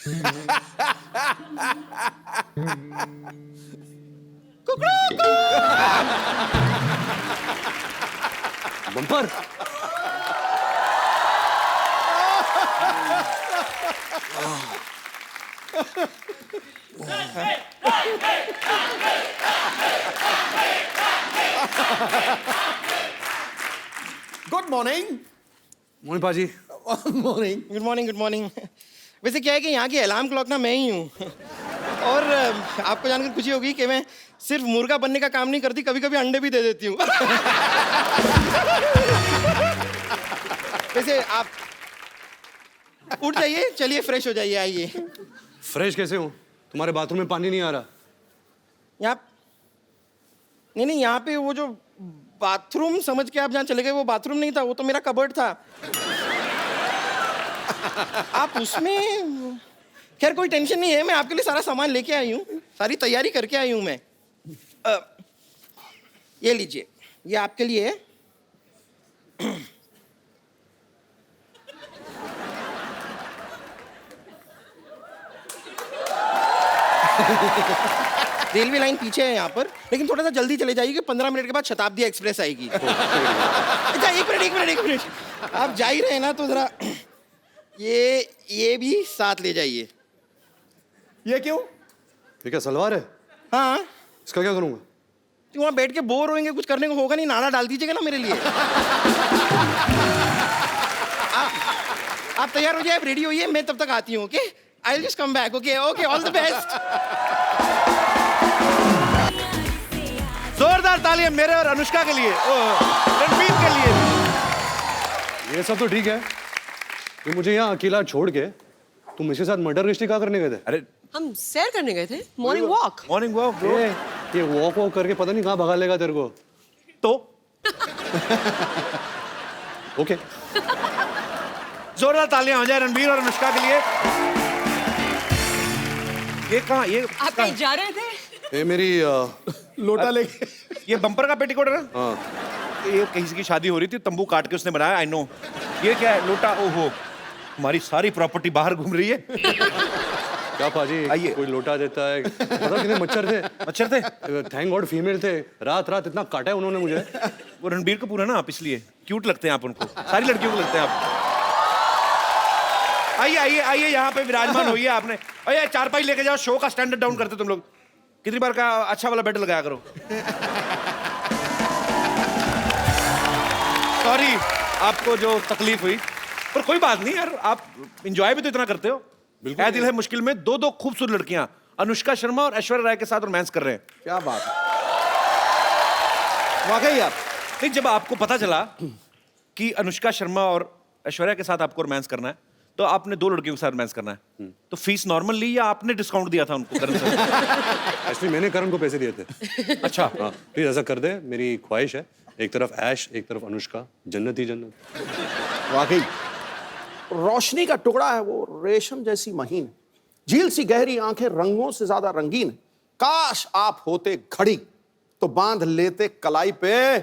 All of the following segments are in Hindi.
Bumper. Good morning. Mohan paaji. Morning. Good morning, good morning. वैसे क्या है कि यहाँ की अलार्म क्लॉक ना मैं ही हूँ। और आपको जानकर खुशी होगी कि मैं सिर्फ मुर्गा बनने का काम नहीं करती, कभी कभी अंडे भी दे देती हूँ। वैसे आप उठ जाइए, चलिए फ्रेश हो जाइए, आइए। फ्रेश कैसे हो? तुम्हारे बाथरूम में पानी नहीं आ रहा? यहाँ नहीं, यहाँ पे वो जो बाथरूम समझ के आप जहाँ चले गए, वो बाथरूम नहीं था, वो तो मेरा कबर्ड था। आप उसमें, खैर कोई टेंशन नहीं है, मैं आपके लिए सारा सामान लेके आई हूँ, सारी तैयारी करके आई हूँ मैं। ये लीजिए, ये आपके लिए है। रेलवे लाइन पीछे है यहाँ पर, लेकिन थोड़ा सा जल्दी चले जाइए, 15 मिनट के बाद शताब्दी एक्सप्रेस आएगी। अच्छा एक मिनट, आप जा ही रहे हैं ना, तो जरा ये भी साथ ले जाइए। ये क्यों? ये क्या सलवार है? हाँ, इसका क्या करूंगा? तो वहाँ बैठ के बोर होंगे, कुछ करने को होगा नहीं, नाड़ा डाल दीजिएगा ना मेरे लिए। आप तैयार हो जाए, आप रेडी होइए, मैं तब तक आती हूँ। Okay, I will just come back. Okay, all the best. जोरदार तालियां मेरे और अनुष्का के लिए, रणबीर के लिए। ये सब तो ठीक है, तुम मुझे यहाँ अकेला छोड़ के तुम इसके साथ मर्डर मिस्ट्री क्या करने गए थे? अरे हम सैर करने गए थे, morning walk. Morning walk bro. ये वॉक करके पता नहीं कहाँ भगा लेगा तेरे को। तो ओके। जोरदार तालियां हो जाए रणबीर और अनुष्का के लिए। ये कहाँ, ये आप कहीं जा रहे थे? ये मेरी लोटा लेके। ये बम्पर का पेटीकोट है ना? हाँ। ये कहीं की शादी हो रही थी, तंबू काट के उसने बनाया। I know. ये क्या है? लोटा। ओहो, हमारी सारी प्रॉपर्टी बाहर घूम रही है। क्या पाजी, आइए। कोई लोटा देता है? पता कितने मच्छर थे? मच्छर थे? थैंक गॉड फीमेल थे। रात रात इतना काटा है उन्होंने मुझे। वो रणबीर कपूर है ना आप, इसलिए क्यूट लगते हैं आप उनको, सारी लड़कियों को लगते हैं आप। आइए आइए आइए, यहाँ पे विराजमान होइए आपने। अरे चारपाई लेके जाओ, शो का स्टैंडर्ड डाउन करते तुम लोग। कितनी बार का अच्छा वाला बेड लगाया करो। सॉरी आपको जो तकलीफ हुई, पर कोई बात नहीं यार, आप एंजॉय भी तो इतना करते हो। ऐ दिल है मुश्किल में दो खूबसूरत लड़कियां अनुष्का शर्मा और ऐश्वर्या राय के साथ रोमांस कर रहे हैं। क्या बात है, वाकई यार। नहीं, जब आपको पता चला कि अनुष्का शर्मा और ऐश्वर्या के साथ आपको रोमांस करना है, तो आपने दो लड़कियों के साथ रोमांस करना है, तो फीस नॉर्मल ली या आपने डिस्काउंट दिया था उनको? करण से एक्चुअली मैंने करण को पैसे दिए थे। अच्छा। हाँ, प्लीज ऐसा कर दे, मेरी ख्वाहिश है। एक तरफ ऐश, एक तरफ अनुष्का, जन्नत ही जन्नत। वाकई रोशनी का टुकड़ा है वो, रेशम जैसी महीन, झील सी गहरी आंखें, रंगों से ज्यादा रंगीन। काश आप होते घड़ी तो बांध लेते कलाई पे,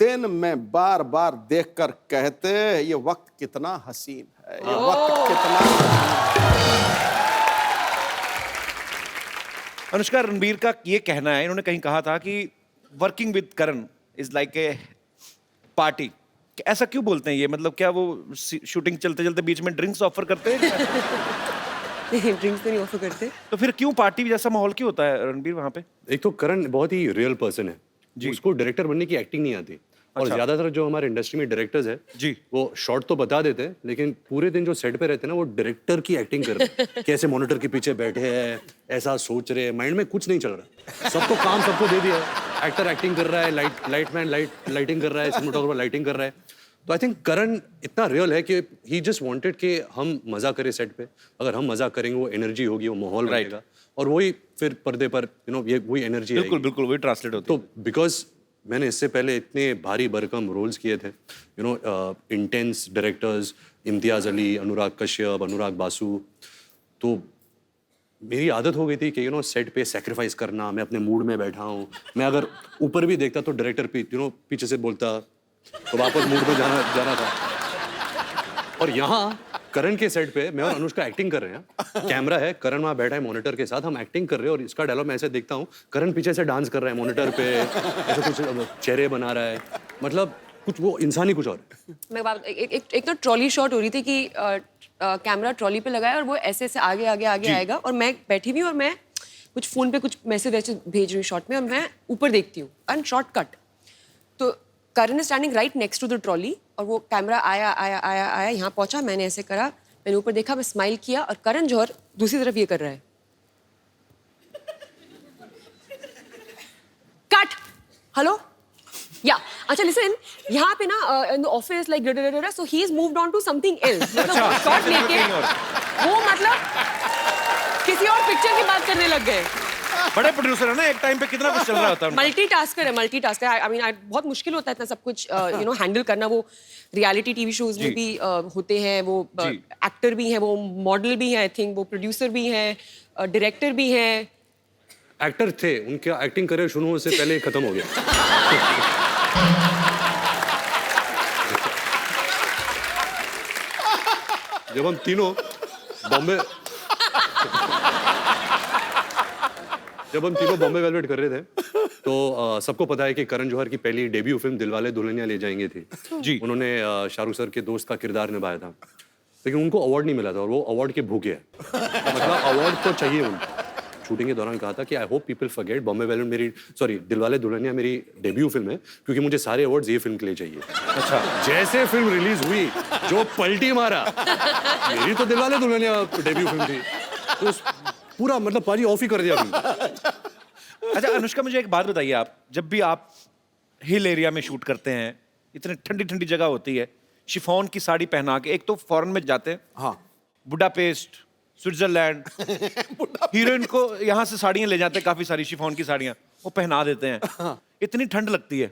दिन में बार बार देखकर कहते ये वक्त कितना हसीन है, ये वक्त कितना। अनुष्का, रणबीर का ये कहना है, इन्होंने कहीं कहा था कि working with Karan is like a party. ऐसा क्यों बोलते हैं ये? मतलब क्या वो शूटिंग चलते चलते बीच में ड्रिंक्स ऑफर करते हैं? नहीं, ड्रिंक्स तो नहीं ऑफर करते। तो फिर क्यों पार्टी जैसा माहौल क्यों होता है रणबीर वहां पे? एक तो करण बहुत ही रियल पर्सन है जी। उसको डायरेक्टर बनने की एक्टिंग नहीं आती। और अच्छा। ज्यादातर जो हमारे इंडस्ट्री में डायरेक्टर्स है जी, वो शॉर्ट तो बता देते हैं, लेकिन पूरे दिन जो सेट पे रहते हैं ना, वो डायरेक्टर की एक्टिंग कर रहे हैं। कैसे मॉनिटर के पीछे बैठे हैं, ऐसा सोच रहे हैं, माइंड में कुछ नहीं चल रहा। सबको काम सबको दे दिया है। एक्टर एक्टिंग कर रहा है, लाइटमैन लाइटिंग कर रहा है, सिनेमेटोग्राफर लाइटिंग कर रहा है। तो आई थिंक करण इतना रियल है कि ही जस्ट वांटेड कि हम मजा करें सेट पे। अगर हम मजा करेंगे, वो एनर्जी होगी, वो माहौल रहेगा, और वही फिर पर्दे पर ये वही एनर्जी। बिल्कुल बिल्कुल वही ट्रांसलेट होती है। तो बिकॉज मैंने इससे पहले इतने भारी भरकम रोल्स किए थे, इंटेंस डायरेक्टर्स, इम्तियाज अली, अनुराग कश्यप, अनुराग बासु, तो मेरी आदत हो गई थी कि सेट पे सेक्रीफाइस करना। मैं अपने मूड में बैठा हूँ, मैं अगर ऊपर भी देखता तो डायरेक्टर पीछे से बोलता, तो वापस मूड में जाना था। और यहाँ करण के सेट पे मैं और अनुष्का एक्टिंग कर रहे हैं, कैमरा है, करण वहाँ बैठा है मॉनिटर के साथ, हम एक्टिंग कर रहे हैं और इसका डायलॉग मैं ऐसे देखता हूँ, करण पीछे से डांस कर रहा है मॉनिटर पे, ऐसे कुछ चेहरे बना रहा है, मतलब कुछ वो इंसान ही कुछ और है। मैं बात एक तो ट्रॉली शॉट हो रही थी कि कैमरा ट्रॉली पे लगाया और वो ऐसे ऐसे आगे आगे आगे आएगा और मैं बैठी हुई और मैं कुछ फोन पे कुछ मैसेज वैसे भेज रही हूँ शॉट में और मैं ऊपर देखती हूँ एंड शॉर्ट कट तो Karan is standing right next to the trolley और वो कैमरा आया आया आया आया यहाँ पहुंचा, मैंने ऐसे करा, मैंने ऊपर देखा, मैं स्माइल किया और करण जौहर दूसरी तरफ ये कर रहा है, कट, हेलो या अच्छा लिसन, यहाँ पे ना in the office like so he is moved on to something else, मतलब शॉट लेके वो मतलब किसी और पिक्चर की बात करने लग गए। बड़े प्रोड्यूसर है ना, एक टाइम पे कितना कुछ चल रहा होता है उनका। मल्टीटास्कर आई मीन बहुत मुश्किल होता है इतना सब कुछ हैंडल करना। वो रियलिटी टीवी शोज में भी होते हैं, वो एक्टर भी हैं, वो मॉडल भी हैं, आई थिंक वो प्रोड्यूसर भी हैं, डायरेक्टर भी हैं। एक्टर थे, उनका एक्टिंग करियर शुरू होने से पहले ही खत्म हो गया। जब हम तीनों बॉम्बे वेलवेट कर रहे थे तो सबको पता है कि करण जौहर की पहली डेब्यू फिल्म दिलवाले दुल्हनिया ले जाएंगे थी जी। उन्होंने शाहरुख सर के दोस्त का किरदार निभाया था, लेकिन उनको अवार्ड नहीं मिला था और वो अवार्ड के भूखे हैं। मतलब अवार्ड तो चाहिए उनको। शूटिंग के दौरान कहा था कि I hope people forget Bombay velvet Dilwale Dulhania मेरी डेब्यू फिल्म है क्योंकि मुझे सारे अवार्ड्स ये फिल्म के लिए चाहिए। अच्छा, जैसे फिल्म रिलीज हुई जो पलटी मारा, मेरी तो दिलवाले दुल्हनिया डेब्यू फिल्म थी, तो पूरा मतलब पाजी ऑफ ही कर दिया फिल्म। अच्छा अनुष्का, मुझे एक बात बताइए, आप जब भी आप हिल एरिया में शूट करते हैं, इतनी ठंडी ठंडी जगह होती है, शिफॉन की साड़ी पहना के, एक तो फॉरेन में जाते हैं, हाँ बुडापेस्ट, स्विट्जरलैंड, हीरोइन को यहाँ से साड़ियाँ ले जाते हैं, काफी सारी शिफॉन की साड़ियाँ वो पहना देते हैं। इतनी ठंड लगती है,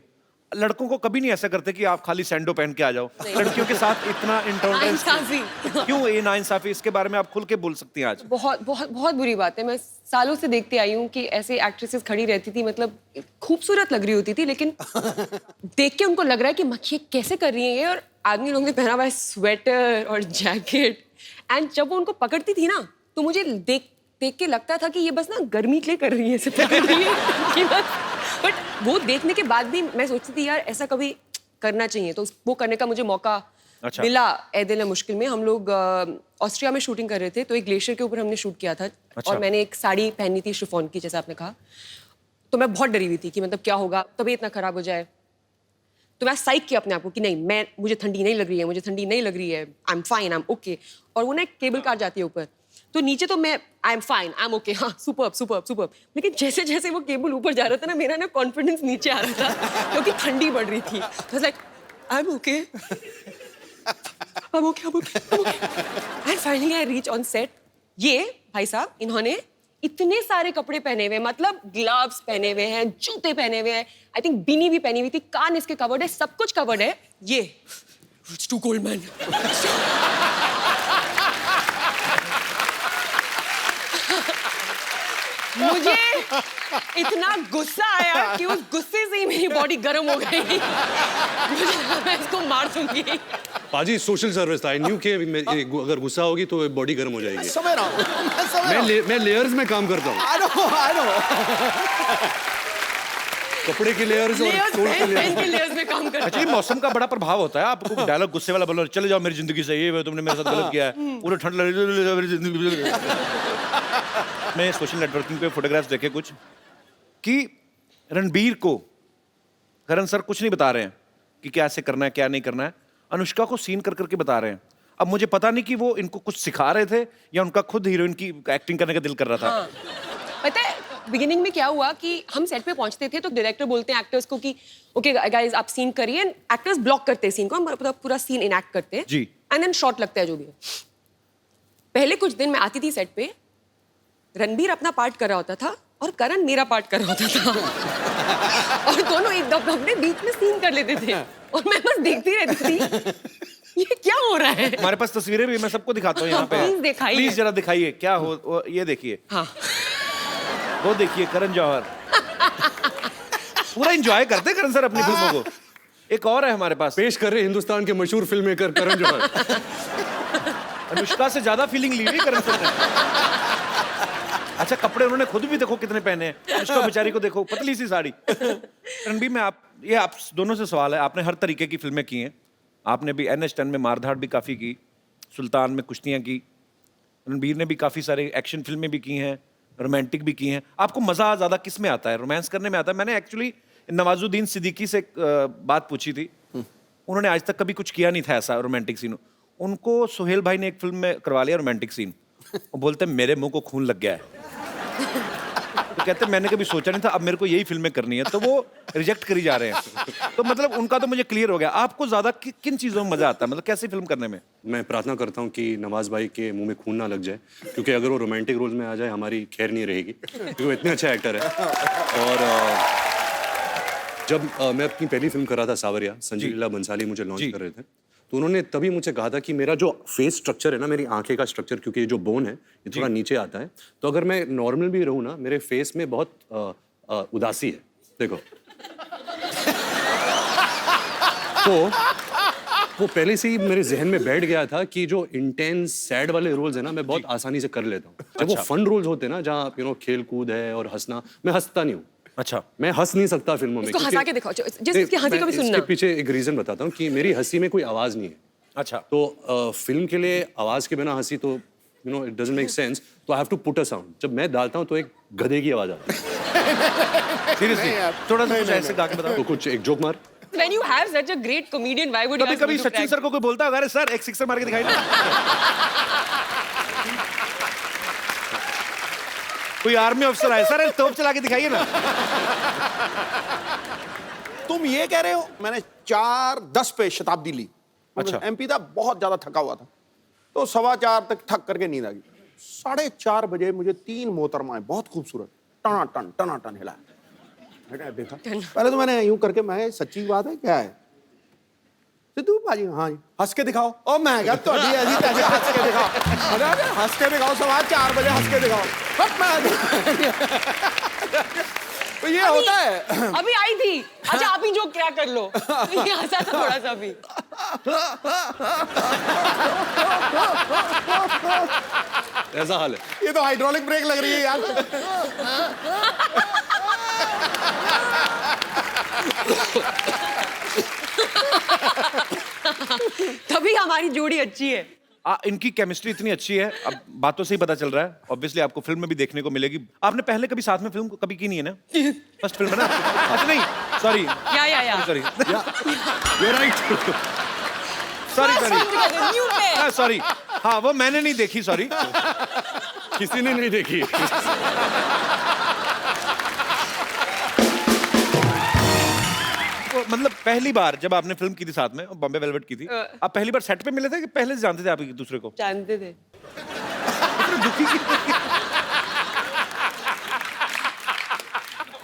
लड़कों को कभी नहीं ऐसा करते कि आप खाली सैंडो पहन के आ जाओ, लड़कियों के साथ इतना इंटॉलरेंस क्यों? ये नाइंसाफी, इसके बारे में आप खुल के बोल सकती हैं आज। बहुत बहुत बहुत बुरी बात है। मैं सालों से देखते आई हूँ कि ऐसे एक्ट्रेसेस खड़ी रहती थी, मतलब खूबसूरत लग रही होती थी, लेकिन देख के उनको लग रहा है कि मक्खी कैसे कर रही है ये, और आदमी लोगों ने पहना हुआ है स्वेटर और जैकेट, एंड जब वो उनको पकड़ती थी ना तो मुझे देख के लगता था कि ये बस ना गर्मी के लिए कर रही है, ऐसे पकड़ रही है कि बस। बट वो देखने के बाद भी मैं सोचती थी यार ऐसा कभी करना चाहिए, तो वो करने का मुझे मौका मिला। ए दिल है मुश्किल में हम लोग ऑस्ट्रिया में शूटिंग कर रहे थे, तो एक ग्लेशियर के ऊपर हमने शूट किया था। और मैंने एक साड़ी पहनी थी शिफॉन की, जैसा आपने कहा, तो मैं बहुत डरी हुई थी कि मतलब क्या होगा, तबीयत इतना खराब हो जाए। तो मैं साइक किया अपने आप को कि नहीं, मुझे ठंडी नहीं लग रही है, मुझे ठंडी नहीं लग रही है, I am fine, I am okay. और वो ना एक केबल कार जाती है ऊपर, तो नीचे तो मैं I am fine, I am okay, हाँ सुपर्ब सुपर्ब सुपर्ब, लेकिन जैसे जैसे वो केबल ऊपर जा रहा था ना, मेरा ना कॉन्फिडेंस नीचे आ रहा था क्योंकि ठंडी बढ़ रही थी। Like I am okay, and finally I reach on set. ये भाई साहब इन्होंने इतने सारे कपड़े पहने हुए, मतलब ग्लव्स पहने हुए हैं, जूते पहने हुए हैं, आई थिंक बीनी भी पहनी हुई थी, कान इसके कवर्ड है, सब कुछ कवर्ड है। ये इट्स टू कोल्ड मैन। मुझे इतना गुस्सा आया कि उस गुस्से से ही मेरी बॉडी गर्म हो गई। मुझे लगा मैं इसको मार दूंगी। पाजी सोशल सर्विस था, आई न्यू कि अगर गुस्सा होगी तो बॉडी गर्म हो जाएगी। समझ रहा हूँ, मैं लेयर्स में काम करता हूँ। I know. कपड़े की लेयर्स और कोट की लेयर्स में काम करता हूँ। एक्चुअली मौसम का बड़ा प्रभाव होता है। आपको डायलॉग गुस्से वाला बोलो, चले जाओ मेरी जिंदगी से, ये तुमने मेरे साथ गलत किया है, पूरा ठंड लग रही मेरी जिंदगी। मैं सोशल नेटवर्किंग पे फोटोग्राफ्स देखे कुछ कि रणबीर को करण सर कुछ नहीं बता रहे हैं कि क्या ऐसे करना है क्या नहीं करना है, अनुष्का को सीन कर करके बता रहे हैं। अब मुझे पता नहीं कि वो इनको कुछ सिखा रहे थे या उनका खुद हीरोइन की एक्टिंग करने का दिल कर रहा था। हाँ। पता है बिगिनिंग में क्या हुआ कि हम सेट पे पहुंचते थे तो डायरेक्टर बोलते हैं एक्टर्स को कि ओके गाइस आप सीन करिए, एक्टर्स ब्लॉक करते हैं सीन को, हम पूरा सीन इनएक्ट करते हैं जी, एंड देन शॉट लगता है जो भी है। पहले कुछ दिन मैं आती थी सेट पे, रणबीर अपना पार्ट कर रहा होता था और करण मेरा पार्ट कर रहा होता था और दोनों एक दफे अपने बीच में सीन कर लेते थे और मैं बस देखती रहती थी ये क्या हो रहा है। हमारे पास तस्वीरें भी, मैं सबको दिखाता हूँ यहाँ पे। प्लीज दिखाइए, प्लीज जरा दिखाइए क्या हो, ये देखिए। हाँ वो देखिए करण जौहर पूरा एंजॉय करते करण सर अपनी फिल्मों को। एक और है हमारे पास, पेश कर रहे हिंदुस्तान के मशहूर फिल्म मेकर करण जौहर। अनुष्का से ज्यादा फीलिंग ली हुई करण सर ने। अच्छा, कपड़े उन्होंने खुद भी देखो कितने पहने हैं। अनुष्का बेचारी को देखो, पतली सी साड़ी। रणबीर, मैं आप दोनों से सवाल है, आपने हर तरीके की फिल्में की हैं। आपने भी NH10 में मारधाड़ भी काफी की, सुल्तान में कुश्तियां की, रणबीर ने भी काफी सारे एक्शन फिल्में भी की हैं, रोमांटिक भी की हैं। आपको मजा ज्यादा किस में आता है? रोमांस करने में आता है? मैंने एक्चुअली नवाजुद्दीन सिद्दीकी से एक बात पूछी थी, उन्होंने आज तक कभी कुछ किया नहीं था ऐसा रोमांटिक सीन। उनको सुहेल भाई ने एक फिल्म में करवा लिया रोमांटिक सीन, वो बोलते मेरे मुंह को खून लग गया है। तो कहते मैंने कभी सोचा नहीं था, अब मेरे को यही फिल्में करनी है, तो वो रिजेक्ट करी जा रहे हैं। तो मतलब उनका तो मुझे क्लियर हो गया। आपको ज्यादा किन चीजों में मजा आता है, मतलब कैसी फिल्म करने में? मैं प्रार्थना करता हूँ कि नवाज भाई के मुंह में खून ना लग जाए, क्योंकि अगर वो रोमांटिक रोल में आ जाए हमारी खैर नहीं रहेगी, क्योंकि वो इतने अच्छे एक्टर है। और जब मैं अपनी पहली फिल्म कर रहा था सावरिया, संजय लीला बंसाली मुझे लॉन्च कर रहे थे, तो उन्होंने तभी मुझे कहा था कि मेरा जो फेस स्ट्रक्चर है ना, मेरी आंखें का स्ट्रक्चर, क्योंकि ये जो बोन है ये थोड़ा नीचे आता है, तो अगर मैं नॉर्मल भी रहूँ ना, मेरे फेस में बहुत उदासी है, देखो। तो वो पहले से ही मेरे जहन में बैठ गया था कि जो इंटेंस सैड वाले रोल्स है ना, मैं बहुत आसानी से कर लेता हूँ। जब वो फन रोल्स होते हैं ना, जहाँ खेल कूद है और हंसना, मैं हंसता नहीं हूँ। अच्छा, मैं हंस नहीं सकता फिल्मों में। इसको हंसा के दिखाओ, जिसकी हंसी मैं कभी सुनना। इसके पीछे एक रीजन बताता हूँ कि मेरी हंसी में कोई आवाज नहीं है। अच्छा, तो फिल्म के लिए आवाज के बिना हंसी तो इट डजंट मेक सेंस, तो I have to put a sound. जब मैं डालता हूँ तो एक गधे की आवाज आती है। सीरियसली थोड़ा सा कुछ ऐसे गा के बताओ। तो कुछ एक जोक मार। When you have such a great comedian, why would you कभी ask कभी me to Sachin crack? Sir को कोई बोलता है, अरे सर एक सिक्सर मार के दिखाई ना। कोई आर्मी ऑफिसर आए, सर तोप चला के दिखाइए ना। तुम ये कह रहे हो मैंने 4:10 पे शताब्दी ली। अच्छा। MP था, बहुत ज्यादा थका हुआ था, तो 4:15 तक थक करके नींद आ गई। 4:30 बजे मुझे 3 मोहतरमाएं बहुत खूबसूरत टनाटन हिलाया। मैंने देखा, पहले तो मैंने यूं करके, मैं सच्ची बात है क्या है सिद्धू भाजी, हाँ जी हंस के दिखाओ। ओ मैं क्या तो ऐसी तैसी हंस के दिखाओ, हंस के दिखाओ, 4:15 बजे हंस के दिखाओ। तो ये होता है। अभी आई थी, अच्छा आप ही जोक क्रैक कर लो। ये हंसा था थोड़ा सा अभी। ऐसा हाल है। ये तो हाइड्रोलिक ब्रेक लग रही है यार। तभी हमारी जोड़ी अच्छी है। इनकी केमिस्ट्री इतनी अच्छी है, अब बातों से ही पता चल रहा है। ऑब्वियसली आपको फिल्म में भी देखने को मिलेगी। आपने पहले कभी साथ में फिल्म कभी की नहीं है ना? फर्स्ट फिल्म है ना? अच्छा नहीं, सॉरी या सॉरी You're right. सॉरी, हाँ वो मैंने नहीं देखी, सॉरी। किसी ने नहीं देखी। मतलब पहली बार जब आपने फिल्म की थी साथ में, बॉम्बे वेलवेट की थी, आप पहली बार सेट पे मिले थे कि पहले से जानते थे आप एक दूसरे को? जानते थे।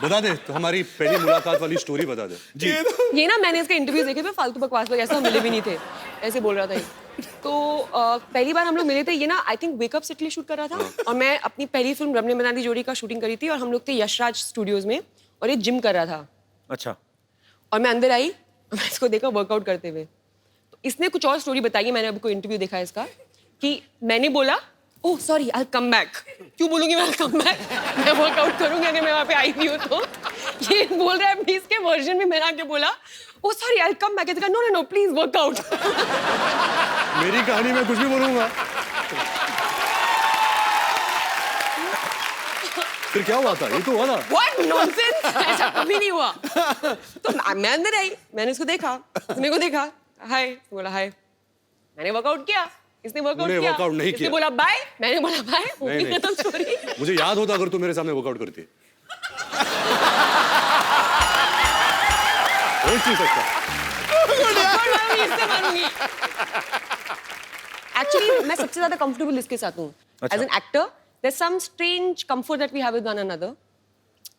बता दे, तो हमारी पहली मुलाकात वाली स्टोरी बता दे। जी। ये ना मैंने इसके इंटरव्यू देखे थे, फालतू बकवास लोग ऐसा मिले भी नहीं थे, ऐसे बोल रहा था ये। तो पहली बार हम लोग मिले थे, ये ना I think wake up city shoot कर रहा था, और मैं अपनी पहली फिल्म रब ने बना दी जोड़ी का शूटिंग करी थी, और हम लोग थे यशराज स्टूडियोज में, और ये जिम कर रहा था। अच्छा। और मैं अंदर आई, मैं इसको देखा वर्कआउट करते हुए। तो इसने कुछ और स्टोरी बताई है, मैंने अभी कोई इंटरव्यू देखा है इसका, कि मैंने बोला oh sorry I come back. क्यों बोलूंगी मैं कम बैक, मैं वर्कआउट करूंगी अगर मैं वहां पे आई हुई हूँ तो। ये बोल रहा है अपनी इसके वर्जन में, मैंने आके बोला oh sorry I come back. No no no please work out. मेरी कहानी में कुछ भी बोलूंगा। फिर क्या हुआ था? ये तो हुआ था। What nonsense! ऐसा कभी नहीं हुआ। तो मैं अंदर आई, मैंने इसको देखा, मेरे को देखा, हाय, बोला हाय, मैंने वर्कआउट किया, इसने वर्कआउट तूने किया, वर्कआउट नहीं इसने किया। बोला बाय, मैंने बोला बाय, हो नहीं, गई नहीं। खत्म स्टोरी। मुझे याद होता अगर तू मेरे सामने वर्कआउट करती। हो नहीं सकता। इससे मारूंगी। Actually, मैं सबसे ज्यादा कंफर्टेबल इसके साथ हूँ। अच्छा। As an actor, there's some strange comfort that we have with one another.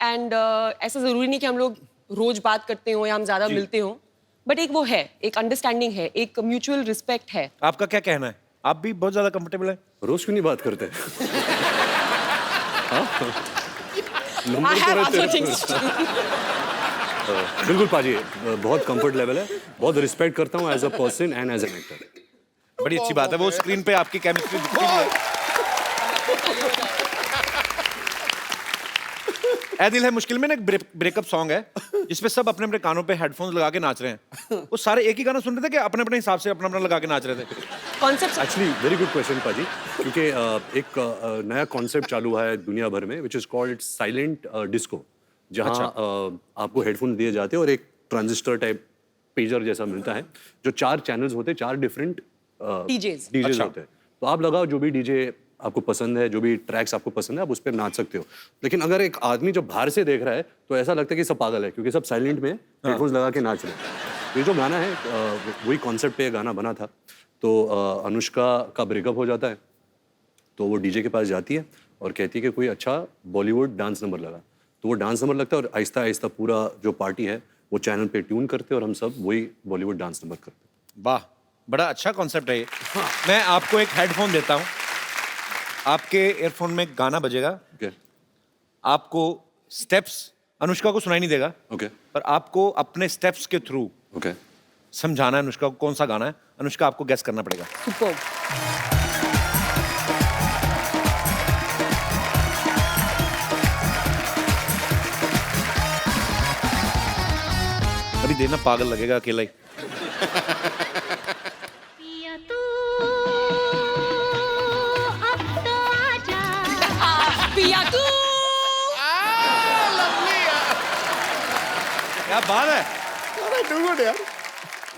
And ऐसा जरूरी नहीं कि हम लोग रोज बात करते हो या हम ज्यादा मिलते हो, बट एक वो है, एक अंडरस्टैंडिंग है, एक म्यूचुअल रिस्पेक्ट है। आपका क्या कहना है? आप भी बहुत ज्यादा कंफर्टेबल है? रोज क्यों नहीं बात करते? I have other things to do. बिल्कुल पाजी, बहुत कंफर्ट लेवल है, बहुत रिस्पेक्ट करता हूँ as a person and as an actor. बड़ी अच्छी बात है, वो स्क्रीन पे आपकी केमिस्ट्री दिखती भी है। ऐ दिल है मुश्किल में ना एक ब्रेकअप सॉन्ग है जिसपे सब अपने अपने कानों पे हेडफोन्स लगा के नाच रहे हैं। वो सारे एक ही गाना सुन रहे थे कि अपने अपने हिसाब से अपना अपना लगा के नाच रहे थे? Concept actually very good question पाजी, क्योंकि एक नया कॉन्सेप्ट चालू हुआ है दुनिया भर में which is called silent disco, जहाँ आपको हेडफोन दिए जाते हैं और एक ट्रांजिस्टर टाइप पेजर जैसा मिलता है, जो 4 चैनल्स होते हैं, 4 डिफरेंट डीजेस। डीजेस होते हैं। तो आप लगाओ जो भी डीजे आपको पसंद है, जो भी ट्रैक्स आपको पसंद है, आप उस पर नाच सकते हो। लेकिन अगर एक आदमी जब बाहर से देख रहा है तो ऐसा लगता है कि सब पागल है, क्योंकि सब साइलेंट में हेडफोन्स लगा के नाच रहे हैं। तो ये जो गाना है वही कॉन्सेप्ट पे ये गाना बना था। तो अनुष्का का ब्रेकअप हो जाता है, तो वो डीजे के पास जाती है और कहती है कि कोई अच्छा बॉलीवुड डांस नंबर लगा। तो वो डांस नंबर लगता है और आहिस्ता आहिस्ता पूरा जो पार्टी है वो चैनल पे ट्यून करते हैं और हम सब वही बॉलीवुड डांस नंबर करते हैं। वाह, बड़ा अच्छा कॉन्सेप्ट है ये। मैं आपको एक हेडफोन देता हूँ, आपके ईयरफोन में गाना बजेगा, ओके आपको स्टेप्स अनुष्का को सुनाई नहीं देगा, ओके पर आपको अपने स्टेप्स के थ्रू ओके समझाना है अनुष्का को कौन सा गाना है। अनुष्का आपको गेस करना पड़ेगा। सुपर्ब। अभी देना पागल लगेगा अकेला ही। पिया तू अब तो आजा। पिया तू। क्या बात है।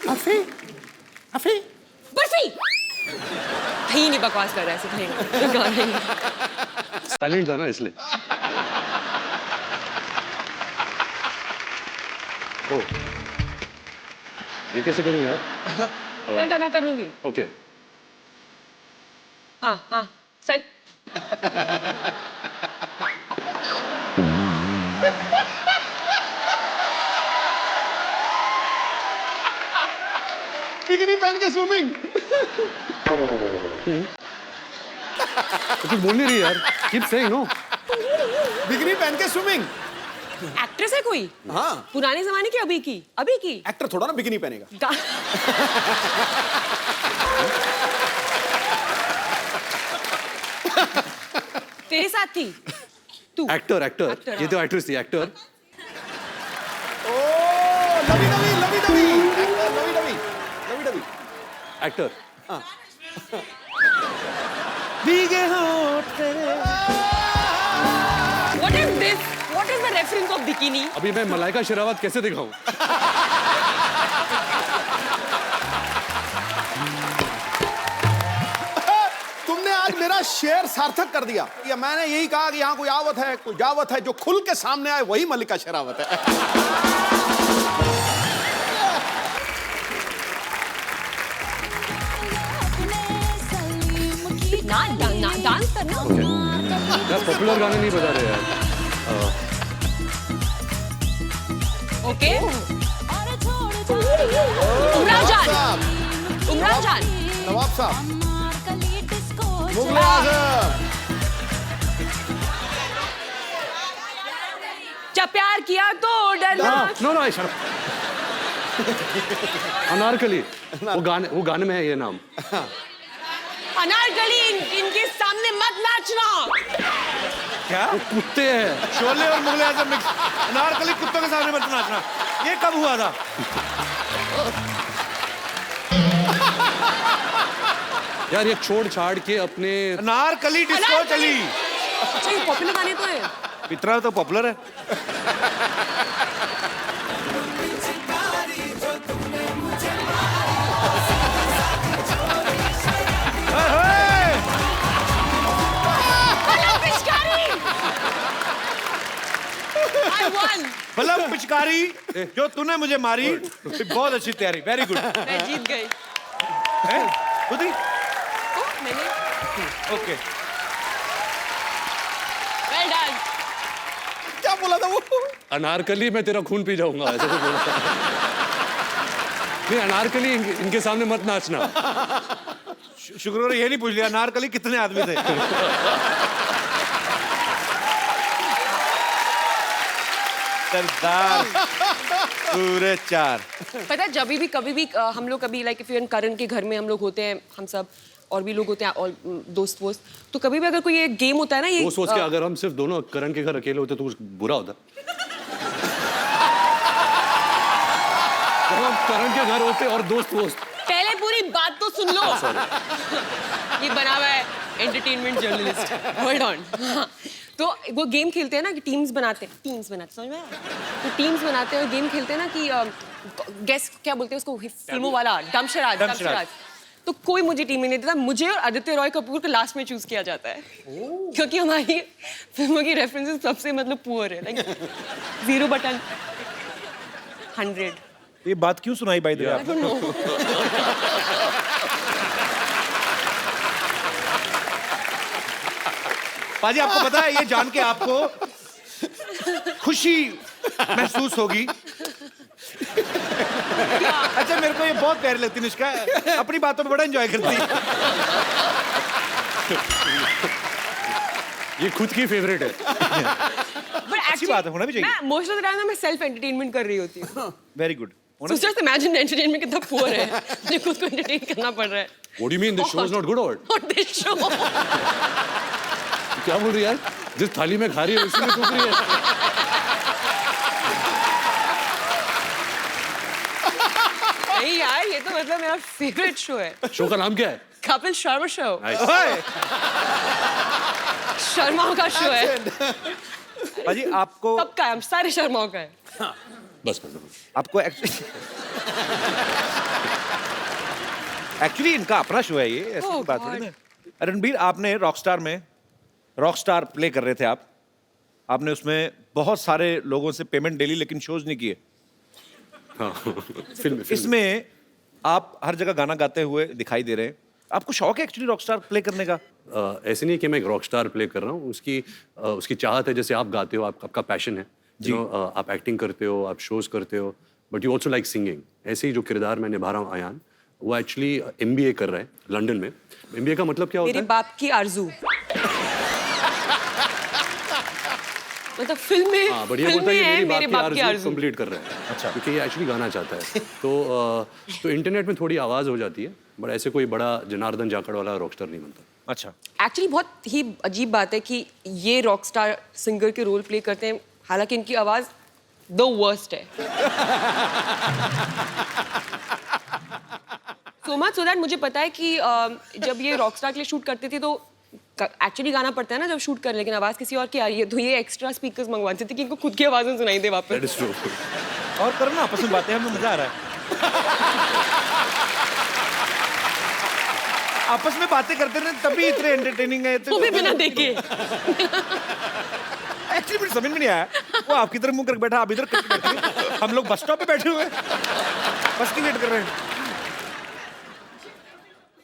बर्फी। कहीं नहीं बकवास कर रहा है, ऐसे कहीं नहीं। गाना ही नहीं। साइलेंट था ना इसलिए। ओ ये कैसे करूँ यार? मैं करूंगी। ओके हाँ हाँ सही। बिकिनी पहन के स्विमिंग। तो कुछ बोल नहीं रही यार, कीप सेइंग नो। बिकिनी पहन के स्विमिंग। एक्ट्रेस है कोई? हाँ, पुराने जमाने की अभी की? अभी की? एक्टर थोड़ा ना बिकिनी पहनेगा। गा- तेरे साथ थी तू? एक्टर एक्टर, Actor, ये तो एक्ट्रेस थी, actor. Oh lovey dovey lovey dovey actor lovey dovey lovey dovey actor. भीगे होठ तेरे। What is this? What is the reference of bikini? अभी मैं मलाइका शेरावत कैसे दिखाऊं? तुमने आज मेरा शेर सार्थक कर दिया। ये मैंने यही कहा कि यहाँ कोई आवत है, कोई जावत है, जो खुल के सामने आए वही मल्लिका शेरावत है। डांस करना। यार पॉपुलर गाने नहीं बजा रहे यार। ओके। उमरान जान। साहब, उमरान जान। नवाब साहब, मुगल आजम। जब प्यार किया तो डरना। नो नो शट अनारकली, वो गाने में है ये नाम। अनारकली इनके सामने मत नाचना। क्या? वो कुत्ते हैं। शोले और मुगल आजम मिक्स। अनारकली कुत्तों के सामने मत नाचना। ये कब हुआ था? यार ये छोड़ छाड़ के अपने अनारकली डिस्को अनारकली। चली। अच्छा ये पॉपुलर गाने तो है। इतना तो पॉपुलर है। I won. मतलब पिचकारी जो तूने मुझे मारी, बहुत अच्छी तैयारी, वेरी गुड। मैं जीत गई। खुद ही? तो मैंने ओके। well done. क्या बोला था वो? अनारकली मैं तेरा खून पी जाऊंगा, ऐसे कुछ बोला था। नहीं अनारकली इनके सामने मत नाचना। शुक्र है ये नहीं पूछ लिया अनारकली कितने आदमी थे। सरदार पूरे 4। पता है जब भी कभी भी हम लोग कभी लाइक इफ करण के घर में हम लोग होते हैं, हम सब और भी लोग होते हैं और दोस्त वोस्त, तो कभी भी अगर कोई ये गेम होता है ना, ये वो सोच के अगर हम सिर्फ दोनों करण के घर अकेले होते तो कुछ बुरा होता। जब हम करण के घर होते और दोस्त वोस्त। पहले पूरी बात तो सुन लो। ये बना हुआ है एंटरटेनमेंट जर्नलिस्ट, होल्ड ऑन। तो वो गेम खेलते हैं ना कि टीम्स बनाते हैं, समझ में आया? तो टीम्स बनाते हैं और गेम खेलते हैं ना कि गेस क्या बोलते हैं उसको, फिल्मों वाला डमशराज। तो कोई मुझे टीम में नहीं देता, मुझे और आदित्य रॉय कपूर को लास्ट में चूज किया जाता है क्योंकि हमारी फिल्मों की रेफरेंसेस सबसे मतलब पुअर है, लाइक 0 बटन 100। ये बात क्यों सुनाई by the way? I don't know. पाजी आपको पता है, ये जान के आपको खुशी महसूस होगी। अच्छा, मेरे को ये बहुत प्यारी लगती है निष्का, अपनी बातों में बड़ा एंजॉय करती है। ये खुद की फेवरेट है। बट अच्छी बात है, होना भी चाहिए। मैं मोस्ट ऑफ द टाइम ना मैं सेल्फ एंटरटेनमेंट कर रही होती हूँ। Very good. So just imagine entertainment कितना पुअर है, मुझे खुद को एंटरटेन करना पड़ रहा है। What do you mean this show is not good or what? Not this show. क्या बोल रही है यार? जिस थाली में खा रही है उसी में थूक रही है। नहीं यार, ये तो मतलब मेरा फेवरेट शो है। शो का नाम क्या है? कपिल शर्मा शो। ओए, शर्माओं का शो है। पाजी आपको सबका है, हम सारे शर्माओं का है। बस आपको एक्चुअली इनका अपना शो है ये, ऐसी Oh कोई बात God. थोड़ी ना। रणबीर, आपने रॉकस्टार में रॉकस्टार प्ले कर रहे थे आप, आपने उसमें बहुत सारे लोगों से पेमेंट ले ली लेकिन शोज नहीं किए। हाँ, फिल्म इसमें आप हर जगह गाना गाते हुए दिखाई दे रहे हैं। आपको शौक है एक्चुअली रॉकस्टार प्ले करने का? ऐसे नहीं कि मैं एक रॉक स्टार प्ले कर रहा हूँ, उसकी चाहत है, जैसे आप गाते हो, आपका पैशन है जी, आप एक्टिंग करते हो, आप शोज करते हो, but you also like singing. ऐसे ही जो किरदार मैं निभा रहा हूँ अयान, वो एक्चुअली MBA कर रहा है लंदन में। MBA का मतलब क्या होता मेरे है? बाप की आरज़ू। मतलब फिल्म में, हाँ, बढ़िया फिल्म बोलता है में कि है मेरी बाप की आरज़ू आरज़ू। कंप्लीट कर रहा है। अच्छा, क्योंकि ये एक्चुअली गाना चाहता है। तो इंटरनेट में थोड़ी आवाज़ हो जाती है, बट ऐसे कोई बड़ा जनार्दन जाखड़ वाला रॉकस्टार नहीं बनता। अच्छा, एक्चुअली बहुत ही अजीब बात है कि ये रॉकस्टार सिंगर के रोल प्ले करते हैं, हालांकि इनकी आवाज द वर्स्ट है। सो मच सो दैट मुझे पता है कि जब ये रॉकस्टार के लिए शूट करते थे तो एक्चुअली गाना पड़ता है ना जब शूट कर, लेकिन आवाज किसी और की आ रही है, तो ये एक्स्ट्रा स्पीकर्स मंगवाते थे कि इनको खुद की आवाजें सुनाई दे वापस। That is true. और करो ना आपस में बातें, हमें मजा आ रहा है। आपस में बातें करते रहे तभी इतने एंटरटेनिंग है। वो भी बिना देखे। एक्चुअली मुझे समझ में नहीं आया, वो आपकी तरफ मुंह करके बैठा, आप इधर करके बैठे हैं। हम लोग बस स्टॉप पे बैठे हुए हैं, बस की वेट कर रहे हैं।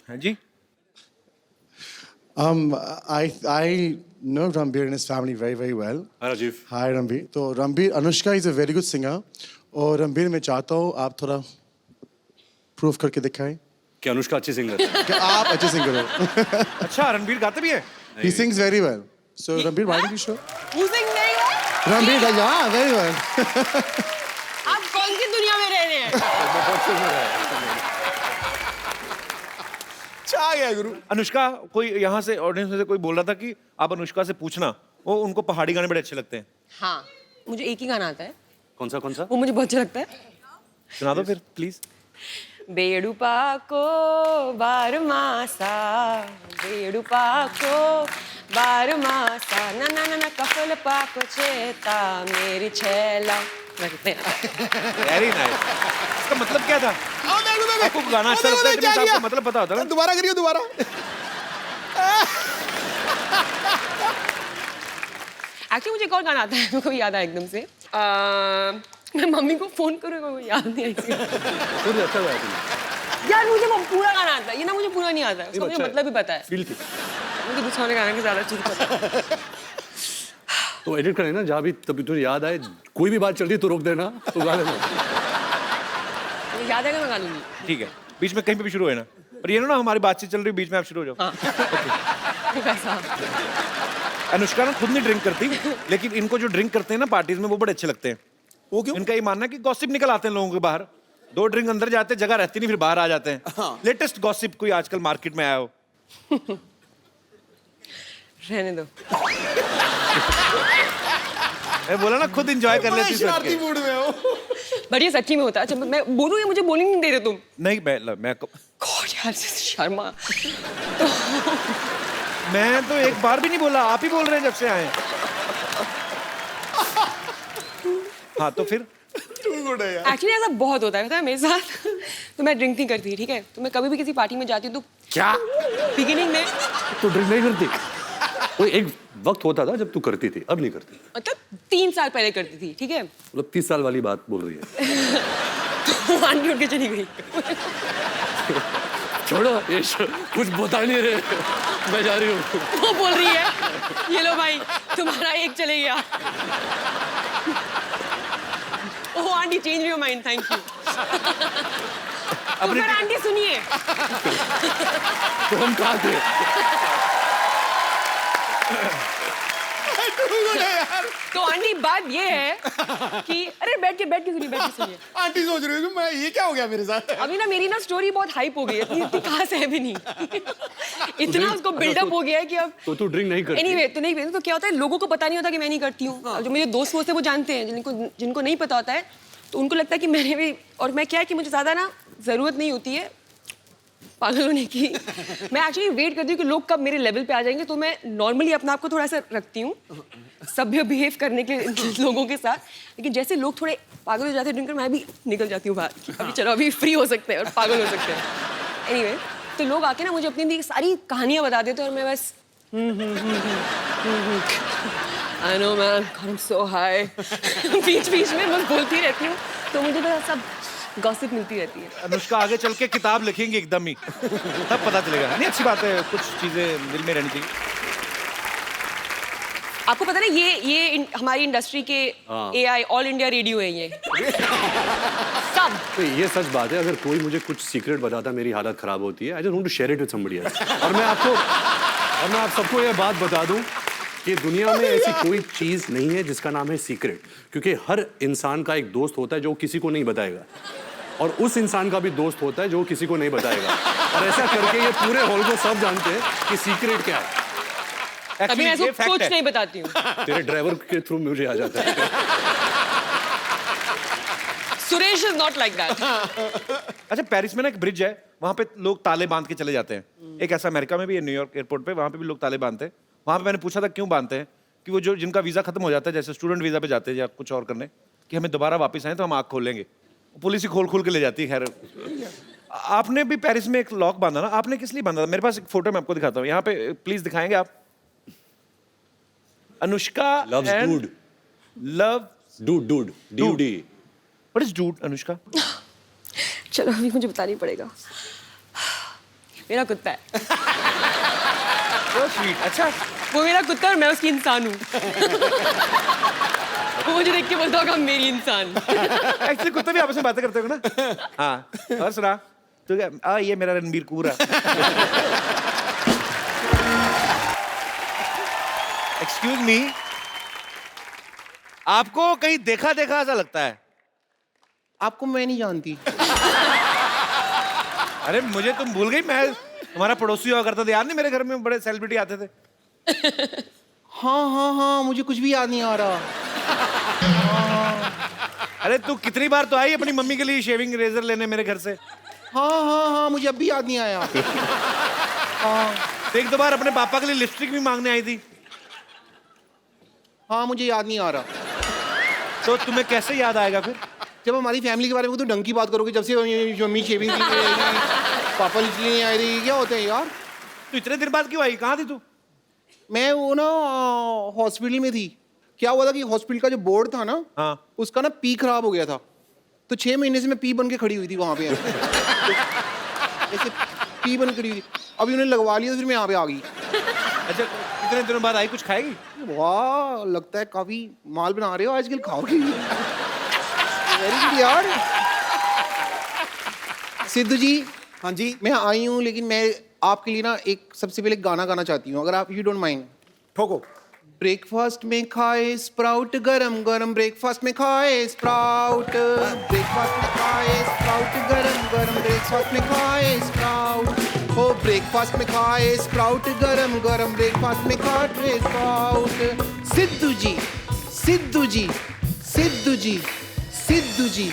हाँ जी, I know Ranbir and his family very, very well. हाँ राजीव। Hi, Ranbir. तो Ranbir, Anushka is a very good singer. और Ranbir, मैं चाहता हूँ आप थोड़ा प्रूफ करके दिखाएं कि अनुष्का अच्छी सिंगर है। कि आप अच्छे सिंगर हो। अच्छा रणबीर गाते भी है? He sings very well. So Ranbir, why don't you show? Who sings very well? Ranbir, yeah, very well. आप कौन सी दुनिया में रह रहे हैं? आ गया गुरु। अनुष्का, कोई यहाँ से ऑडियंस में से कोई बोल रहा था कि आप अनुष्का से पूछना, वो उनको पहाड़ी गाने बड़े अच्छे लगते हैं। हाँ, मुझे एक ही गाना आता है, कौन सा? वो मुझे बहुत अच्छा लगता है। सुना दो फिर प्लीज। बेडुपाको बारमासा, बेडुपाको बारमासा, ना ना ना ना कफल पाको चेता मेरी छेला। Very nice. इसका मतलब क्या था? आपको गाना अच्छा लगता है, तो आपको मतलब पता होता है ना? दोबारा करिए, दोबारा। एक्चुअली मुझे एक और गाना आता है, मेरे को याद आया एकदम से। मैं मम्मी को फोन करूँगा, वो याद नहीं आई। फिर अच्छा गाया तुमने। यार मुझे वो पूरा गाना आता है, ये ना मुझे पूरा नहीं आता है, उसका मुझे अच्छा है। मतलब भी पता है। फील थी। मुझे दूसरे वाले गाने का ज्यादा चीज पता है। तो एडिट करें ना, जहाँ भी तभी तुझे याद आए, कोई भी बात चल रही है तो रोक देना, तो गा लेना। मुझे याद आएगा मैं गा लूंगी। ठीक है, बीच में कहीं पे भी शुरू है ना, पर ये ना हमारी बातचीत चल रही है, बीच में आप शुरू हो जाओ। वैसा। अनुष्का ना खुद नहीं ड्रिंक करती, लेकिन इनको जो ड्रिंक करते हैं ना पार्टीज में, वो बड़े अच्छे लगते हैं। वो क्यों? इनका ये मानना है कि गॉसिप निकल आते हैं लोगों के बाहर, 2 ड्रिंक अंदर जाते, जगह रहती नहीं, फिर बाहर आ जाते हैं। हाँ। लेटेस्ट गॉसिप कोई आजकल मार्केट में आया हो? रहने दो। मैं बोला ना खुद एंजॉय कर लेती शरारती मूड में हो। बट ये सच्ची में होता है। अच्छा मैं बोलूँ या मुझे बोलने नहीं दे रहे तुम? नहीं मैं गॉड यार शर्मा। मैं तो एक बार भी नहीं बोला, आप ही बोल रहे हैं जब से आए हैं। हाँ तो फिर एक्चुअली ऐसा बहुत होता है पता है मेरे साथ। तो मैं ड्रिंक नहीं करती, ठीक है? तो मैं कभी भी किसी पार्टी में जाती हूँ तो क्या बिगिनिंग में तो ड्रिंक नहीं करती? वो एक वक्त होता था जब तू करती थी, अब नहीं करती। मतलब 3 साल पहले करती थी, ठीक है? मतलब 30 साल वाली बात बोल रही है। तो आंटी उठ के चली गई। छोड़ो ये कुछ बता नहीं रहे, मैं जा रही हूँ। वो बोल रही है ये लो भाई तुम्हारा एक चले गया। Oh aunty change your mind, thank you. तो फिर आंटी सुनिए। तो हम कहाँ थे? तो आंटी बात ये है कि अरे बैठ के सुनिए। आंटी सोच रही है कि मैं ये क्या हो गया मेरे साथ? अभी ना मेरी ना स्टोरी बहुत हाइप हो गई है, इतनी खास है भी नहीं। इतना उसको बिल्डअप हो गया है कि अब तो तू ड्रिंक नहीं करती? एनीवे तो नहीं पीती। तो क्या होता है लोगों को पता नहीं होता कि मैं नहीं करती हूँ। और जो मेरे दोस्त होते हैं वो जानते हैं, जिनको नहीं पता होता है तो उनको लगता है कि मैंने भी। और मैं क्या है कि मुझे ज़्यादा ना ज़रूरत नहीं होती है पागल होने की। मैं एक्चुअली वेट करती हूँ कि लोग कब मेरे लेवल पे आ जाएंगे, तो मैं नॉर्मली अपने आप को थोड़ा सा रखती हूँ सभ्य बिहेव करने के लोगों के साथ। लेकिन जैसे लोग थोड़े पागल हो जाते हैं ड्रिंक कर, मैं भी निकल जाती हूँ बाहर। अभी चलो अभी फ्री हो सकते हैं और पागल हो सकते हैं। एनीवे तो लोग आके ना मुझे अपनी सारी कहानियाँ बता देते हैं और मैं बस I know man I am so high बीच में बस बोलती रहती हूँ। तो मुझे तो सब गॉसिप मिलती रहती है। अनुष्का आगे चल के किताब लिखेंगे एकदम ही, तब पता चलेगा। नहीं अच्छी बात है, कुछ चीजें दिल में रहनी चाहिए। आपको पता ना ये हमारी इंडस्ट्री के AI ऑल इंडिया रेडियो है ये। सब तो ये सच बात है, अगर कोई मुझे कुछ सीक्रेट बताता मेरी हालत खराब होती है। I just want to share it with somebody else. और मैं आप सबको ये बात बता दूं कि दुनिया में ऐसी कोई चीज नहीं है जिसका नाम है सीक्रेट, क्योंकि हर इंसान का एक दोस्त होता है जो किसी को नहीं बताएगा, और उस इंसान का भी दोस्त होता है जो किसी को नहीं बताएगा। और ऐसा करके ये पूरे हॉल को सब जानते हैं कि सीक्रेट क्या है। कभी मैं इसको कुछ नहीं बताती हूँ। तेरे ड्राइवर के थ्रू मुझे आ जाता है। Suresh is not like that. अच्छा पेरिस में ना एक ब्रिज है, वहां पे लोग ताले बांध के चले जाते हैं। एक ऐसा अमेरिका में भी है, न्यूयॉर्क एयरपोर्ट पे, वहां पे भी लोग ताले बांधते हैं। वहां पे मैंने पूछा था क्यों बांधते हैं, कि वो जो जिनका वीजा खत्म हो जाता है, जैसे स्टूडेंट वीजा पे जाते हैं या कुछ और करने, कि हमें दोबारा वापस आए तो हम आँख खोलेंगे। पुलिस ही खोल के ले जाती है। खैर आपने भी पेरिस में एक लॉक बांधा ना, आपने किस लिए बांधा था? मेरे पास एक फोटो मैं आपको दिखाता हूँ, यहाँ पे प्लीज दिखाएंगे आप। Anushka Loves dude. Dude. DUD. What is dude, Anushka? चलो अभी मुझे बताना ही पड़ेगा। मेरा कुत्ता है। So sweet. अच्छा वो मेरा कुत्ता और मैं उसकी इंसान हूँ। वो मुझे देख के बोलता होगा मेरी इंसान। एक्चुअली कुत्ते भी आपस में बातें करते हो ना। हाँ और सुना तो क्या, ये मेरा रणबीर कपूर है। एक्सक्यूज मी, आपको कहीं देखा ऐसा लगता है? आपको मैं नहीं जानती। अरे मुझे तुम भूल गई, मैं तुम्हारा पड़ोसी हुआ करता था, याद नहीं? मेरे घर में बड़े सेलिब्रिटी आते थे। हाँ मुझे कुछ भी याद नहीं आ रहा। अरे तू कितनी बार तो आई अपनी मम्मी के लिए शेविंग रेजर लेने मेरे घर से। हाँ मुझे अब भी याद नहीं आया। एक दो बार अपने पापा के लिए लिपस्टिक भी मांगने आई थी। हाँ मुझे याद नहीं आ रहा। तो तुम्हें कैसे याद आएगा फिर? जब हमारी फैमिली के बारे में तो ढंग की बात करोगे, जब से मम्मी शेविंग की पापा इसलिए नहीं आए थे, क्या होता है यार? तो इतने दिन बाद क्यों आई? कहाँ थी तू? मैं वो ना हॉस्पिटल में थी। क्या हुआ था कि हॉस्पिटल का जो बोर्ड था ना, हाँ। उसका ना पी खराब हो गया था। तो 6 महीने से मैं पी बन के खड़ी हुई थी वहां पे। ऐसे पी बन के खड़ी हुई थी। अभी उन्हें लगवा लिया तो फिर मैं यहाँ पे आ गई। अच्छा इतने दिनों बाद आई, कुछ खाएगी? वाह लगता है काफी माल बना रहे हो आजकल, खाओगी? वेरी गुड यार। सिद्धू जी। हाँ जी। मैं आई हूँ, लेकिन मैं आपके लिए ना एक सबसे पहले गाना गाना चाहती हूँ, अगर आप यू डोंट माइंड। ठोको। ब्रेकफास्ट में खाए स्प्राउट, गरम गरम ब्रेकफास्ट में खाए स्प्राउट, ब्रेकफास्ट में खाए स्प्राउट, गरम गरम ब्रेकफास्ट में खाए स्प्राउट, हो ब्रेकफास्ट में खाए स्प्राउट, गरम गरम ब्रेकफास्ट में खाए स्प्राउट। सिद्धू जी, सिद्धू जी, सिद्धू जी, सिद्धू जी,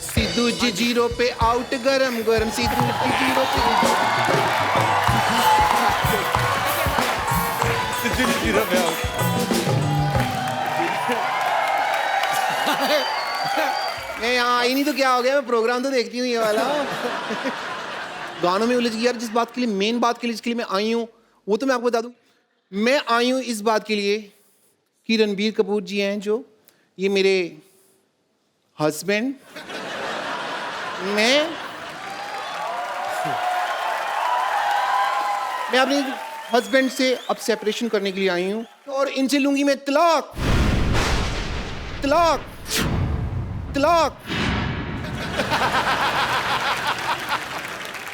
सिद्धू जी जीरो पे आउट, गरम गरम सिद्धू जी जीरो पे मैं यहाँ आई नहीं तो क्या हो गया, मैं प्रोग्राम तो देखती हूँ ये वाला। गानों में उलझ गई यार। जिस बात के लिए, मेन बात के लिए जिसके लिए मैं आई हूँ वो तो मैं आपको बता दूँ। मैं आई हूँ इस बात के लिए कि रणबीर कपूर जी हैं जो, ये मेरे हस्बैंड, मैं अपने हस्बैंड से अब सेपरेशन करने के लिए आई हूँ और इनसे लूंगी मैं तलाक, तलाक, तलाक।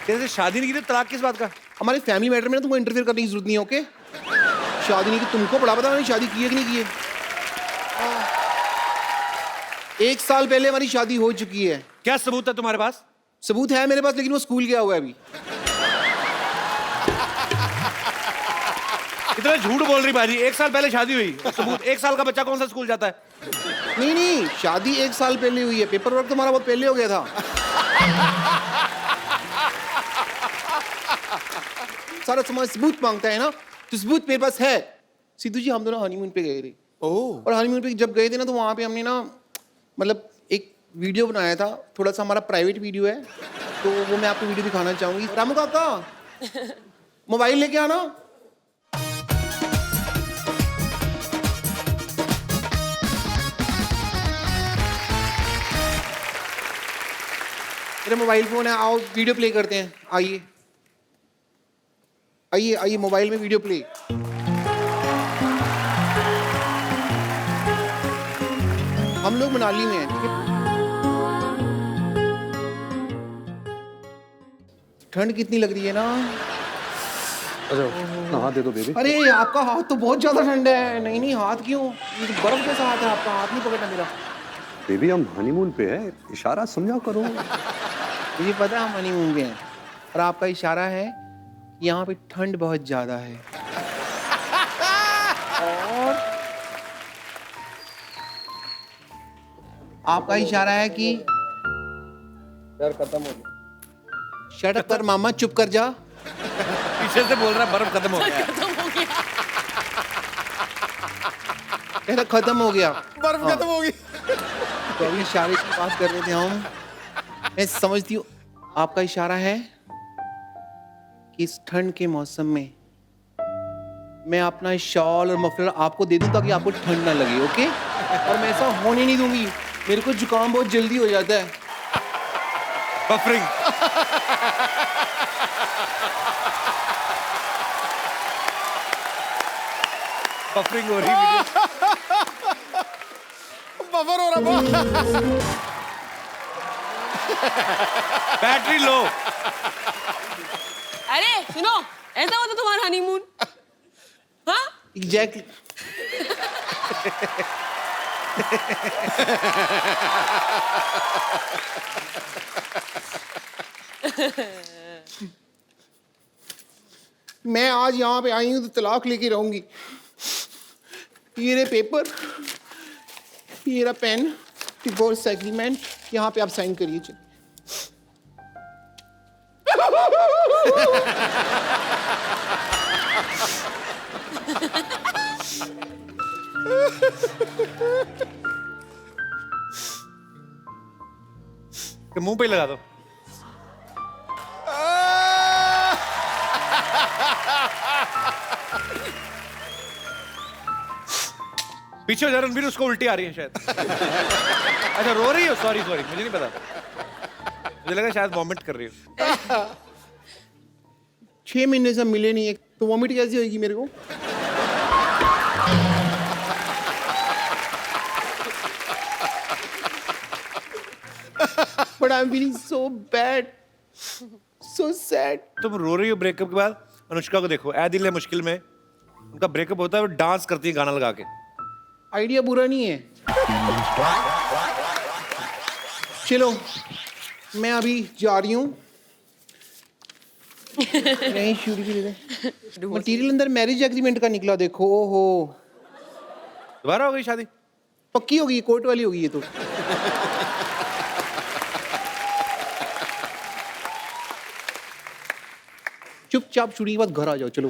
जैसे शादी नहीं की तो तलाक किस बात का? हमारे फैमिली मैटर में ना तुमको इंटरफेयर करने की जरूरत नहीं है, ओके? शादी नहीं की, तुमको बड़ा पता, मैंने शादी की है कि नहीं की है। 1 साल पहले हमारी शादी हो चुकी है। क्या सबूत है तुम्हारे पास? सबूत है मेरे पास, लेकिन वो स्कूल गया हुआ है अभी। इतना झूठ बोल रही बाजी। 1 साल पहले शादी हुई, सबूत 1 साल का बच्चा कौन सा स्कूल जाता है? नहीं नहीं, शादी 1 साल पहले हुई है, पेपर वर्क तुम्हारा बहुत पहले हो गया था। सारा समाज सबूत मांगता है ना, तो सबूत मेरे पास है। सिद्धू जी, हम दोनों हनीमून पे गए थे। और हनीमून पे जब गए थे ना, तो वहां पे हमने ना मतलब एक वीडियो बनाया था, थोड़ा सा हमारा प्राइवेट वीडियो है, तो वो मैं आपको वीडियो दिखाना चाहूंगी। रामू काका, मोबाइल लेके आना। मेरा मोबाइल फोन है, आओ वीडियो प्ले करते हैं। आइए आइए आइए, मोबाइल में वीडियो प्ले। हम लोग मनाली में हैं, ठीक है? ठंड कितनी लग रही है ना। अच्छा हाथ दे दो बेबी। अरे आपका हाथ तो बहुत ज्यादा ठंडा है। नहीं नहीं, हाथ क्यों? ये तो बर्फ जैसा हाथ है आपका, हाथ नहीं पकड़ना मेरा। बेबी हम हनीमून पे है, इशारा समझा करो। मुझे पता है हम हनीमून पे हैं, और आपका इशारा है कि यहाँ पे ठंड बहुत ज्यादा है। और आपका इशारा है कि डर खत्म हो गया। शट अप कर मामा, चुप कर जा। पीछे से बोल रहा बर्फ खत्म हो गया। कहना खत्म हो गया, बर्फ खत्म हो गई। तो अभी इशारे की बात कर रहे थे हम। मैं समझती हूँ आपका इशारा है कि इस ठंड के मौसम में मैं अपना शॉल और मफलर आपको दे दूं ताकि आपको ठंड ना लगे, ओके? और मैं ऐसा होने नहीं दूंगी, मेरे को जुकाम बहुत जल्दी हो जाता है। बफरिंग। बफरिंग हो रही है। बफर हो रहा। Battery low. अरे सुनो, ऐसा होता तुम्हारा हनीमून? हाँ? एग्जैक्टली। मैं आज यहाँ पे आई हूँ तो तलाक लेके रहूंगी। ये रहे पेपर, ये रहा पेन, डिवोर्स एग्रीमेंट, यहाँ पे आप साइन करिए। चलिए। मुंह पे ही लगा दो। पीछे हो जा रणबीर, उसको उल्टी आ रही है शायद। अच्छा रो रही हो? सॉरी सॉरी, मुझे नहीं पता, मुझे लगा शायद वॉमिट कर रही हो। 6 महीने से हम मिले नहीं है, तो वॉमिट कैसी होगी मेरे को? But I'm feeling so bad, so sad. तुम रो रही हो ब्रेकअप के बाद? अनुष्का को देखो, ऐ दिल है मुश्किल में, उनका ब्रेकअप होता है, वो डांस करती है गाना लगा के। आइडिया बुरा नहीं है। चलो मैं अभी जा रही हूँ। नहीं शूट भी दे दे। मटीरियल अंदर मैरिज एग्रीमेंट का निकला, देखो। ओहो, दोबारा हो गई शादी? पक्की होगी, कोर्ट वाली होगी ये तो। चुपचाप शूटिंग के बाद घर आ जाओ, चलो।